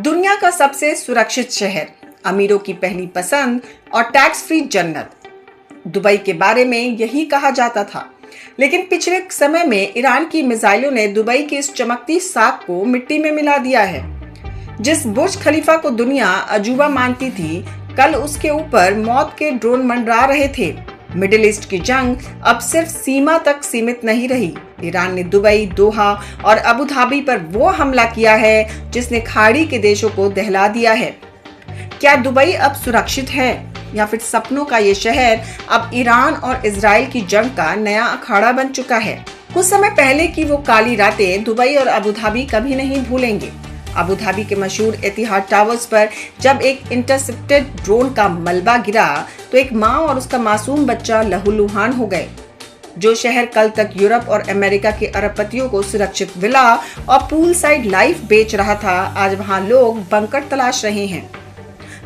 दुनिया का सबसे सुरक्षित शहर, अमीरों की पहली पसंद और टैक्स फ्री जन्नत। दुबई के बारे में यही कहा जाता था, लेकिन पिछले समय में ईरान की मिसाइलों ने दुबई की इस चमकती साख को मिट्टी में मिला दिया है। जिस बुर्ज खलीफा को दुनिया अजूबा मानती थी, कल उसके ऊपर मौत के ड्रोन मंडरा रहे थे। मिडिल ईस्ट की जंग अब सिर्फ सीमा तक सीमित नहीं रही। ईरान ने दुबई, दोहा और अबू धाबी पर वो हमला किया है जिसने खाड़ी के देशों को दहला दिया है। क्या दुबई अब सुरक्षित है या फिर सपनों का ये शहर अब ईरान और इजराइल की जंग का नया अखाड़ा बन चुका है? कुछ समय पहले की वो काली रातें दुबई और अबू धाबी कभी नहीं भूलेंगे। अबू धाबी के मशहूर एतिहाद टावर्स पर जब एक इंटरसेप्टेड ड्रोन का मलबा गिरा तो एक माँ और उसका मासूम बच्चा लहूलुहान हो गए। जो शहर कल तक यूरोप और अमेरिका के अरबपतियों को सुरक्षित विला और पूल साइड लाइफ बेच रहा था, आज वहां लोग बंकर तलाश रहे हैं।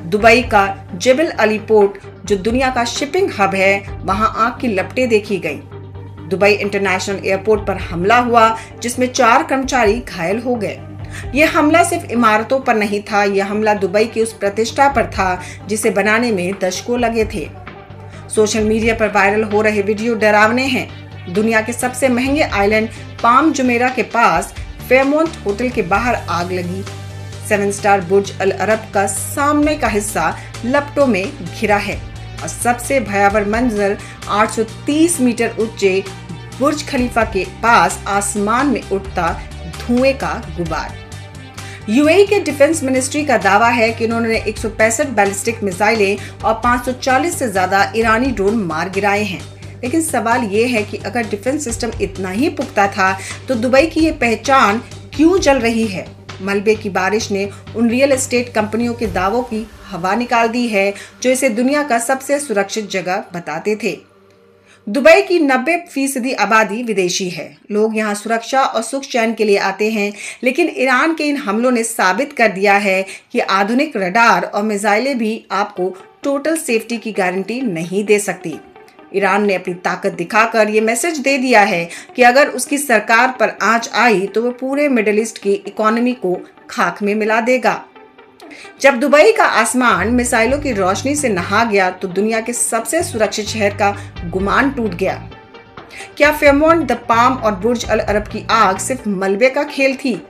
दुबई का जेबल अली पोर्ट, जो दुनिया का शिपिंग हब है, वहां आग की लपटें देखी गई। दुबई इंटरनेशनल एयरपोर्ट पर हमला हुआ जिसमें 4 कर्मचारी घायल हो गए। यह हमला सिर्फ इमारतों पर नहीं था, यह हमला दुबई की उस प्रतिष्ठा पर था जिसे बनाने में दशकों लगे थे। सोशल मीडिया पर वायरल हो रहे वीडियो डरावने हैं। दुनिया के सबसे महंगे आइलैंड पाम जुमेरा के पास फेयरमाउंट होटल के बाहर आग लगी। 7 स्टार बुर्ज अल अरब का सामने का हिस्सा लपटों में घिरा है और सबसे भयावह मंजर 830 मीटर ऊंचे बुर्ज खलीफा के पास आसमान में उठता धुएं का गुबार। यूएई के डिफेंस मिनिस्ट्री का दावा है कि उन्होंने 165 बैलिस्टिक मिसाइलें और 540 से ज्यादा ईरानी ड्रोन मार गिराए हैं। लेकिन सवाल ये है कि अगर डिफेंस सिस्टम इतना ही पुख्ता था तो दुबई की ये पहचान क्यों जल रही है? मलबे की बारिश ने उन रियल एस्टेट कंपनियों के दावों की हवा निकाल दी है जो इसे दुनिया का सबसे सुरक्षित जगह बताते थे। दुबई की 90% आबादी विदेशी है। लोग यहाँ सुरक्षा और सुख चैन के लिए आते हैं, लेकिन ईरान के इन हमलों ने साबित कर दिया है कि आधुनिक रडार और मिसाइलें भी आपको टोटल सेफ्टी की गारंटी नहीं दे सकती। ईरान ने अपनी ताकत दिखाकर ये मैसेज दे दिया है कि अगर उसकी सरकार पर आंच आई तो वो पूरे मिडिल ईस्ट की इकोनॉमी को खाक में मिला देगा। जब दुबई का आसमान मिसाइलों की रोशनी से नहा गया तो दुनिया के सबसे सुरक्षित शहर का गुमान टूट गया। क्या फेयरमाउंट, द पाम और बुर्ज अल अरब की आग सिर्फ मलबे का खेल थी,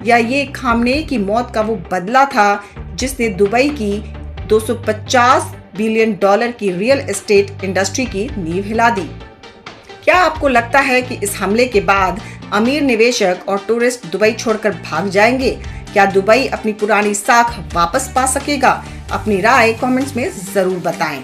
या ये खामनेई की मौत का वो बदला था जिसने दुबई की 250 बिलियन डॉलर की रियल एस्टेट इंडस्ट्री की नींव हिला दी? क्या आपको लगता है कि इस हमले के बाद अमीर निवेशक और टूरिस्ट दुबई छोड़कर भाग जाएंगे? क्या दुबई अपनी पुरानी साख वापस पा सकेगा? अपनी राय कमेंट्स में जरूर बताएं।